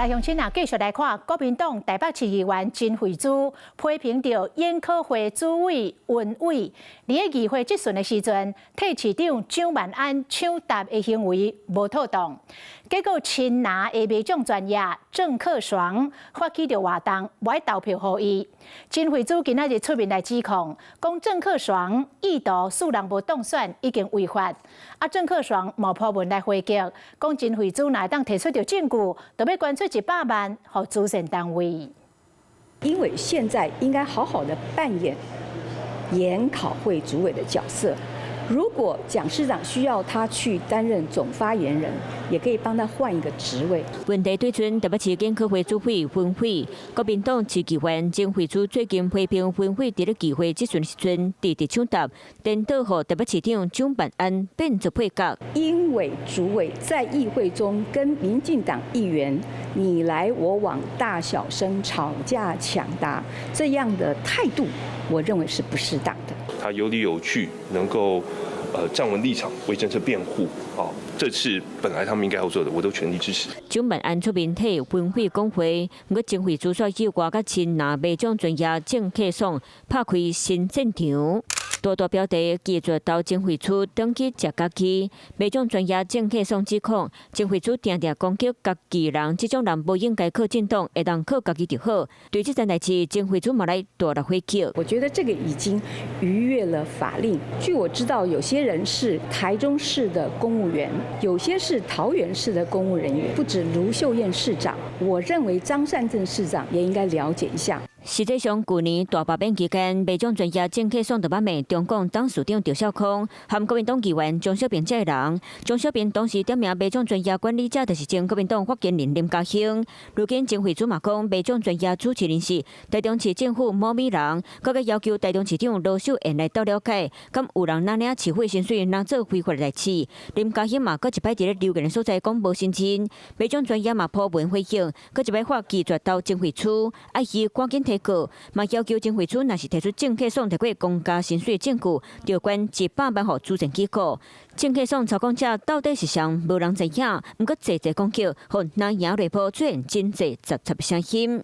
來鄉親啊，繼續來看國民黨台北市議員陳惠珠批評着研考會主委文偉，在議會質詢的時陣，替市長蔣萬安搶答的行為無妥當。結果親拿的賣獎專業鄭克爽發起着活動，來投票予伊。陳惠珠今仔日出面來指控，講鄭克爽意圖使人無當選已經違法。鄭克爽冒破文來回擊，講陳惠珠若當提出着證據，就要捐出100萬給主審單位。因為現在應該好好的扮演研考會主委的角色。如果蔣市長需要他去擔任總發言人，也可以幫他換一個職位。問題對準台北市研考會主委文偉，國民黨市議員陳惠珠最近批評文偉在議會質詢時陣直直搶答，顛倒予台北市長蔣萬安變作配角。因為主委在議會中跟民進黨議員你來我往、大小聲吵架搶答，這樣的態度，我認為是不適當的。他有理有據，能夠站穩立場，為政策辯護，這是本來他們應該要做的，我都全力支持。蔣萬安出面替文偉講話，不過陳惠珠說要我甲親拿賣獎專業鄭克爽拍開新戰場。多多標題記住到陳惠珠登去食家己，賣獎專業鄭克爽指控陳惠珠常常攻擊家己人，這種人不應該靠政黨，會當靠家己就好。對這件代志，陳惠珠嘛來大力回擊。我覺得這個已經逾越了法令。據我知道，有些人是台中市的公務員，有些是桃園市的公務人員，不止盧秀燕市長。我認為張善政市長也應該了解一下。實際上，去年大罷免期間，賣獎專業鄭克爽就捌罵中共董事長趙少康和國民黨議員張小平這個人。張小平當時點名賣獎專業管理者就是前國民黨發言人林佳興。如今陳惠珠嘛講，賣獎專業主持人是台中市政府某米人，佮佮要求台中市長羅秀燕來斗了解，敢有人拿領市府薪水拿做非法代志。林佳興嘛佮一擺佇咧留言的所在講無申請，賣獎專業嘛破文回應，佮一擺發拒絕到陳惠珠，愛伊趕緊提告，嘛要求陳惠珠若是提出鄭克爽提過公家薪水的證據，就捐100萬予主審機構。鄭克爽操控者到底是誰？無人知影，不過齊齊攻擊，互南洋內部出現真濟雜雜的聲音。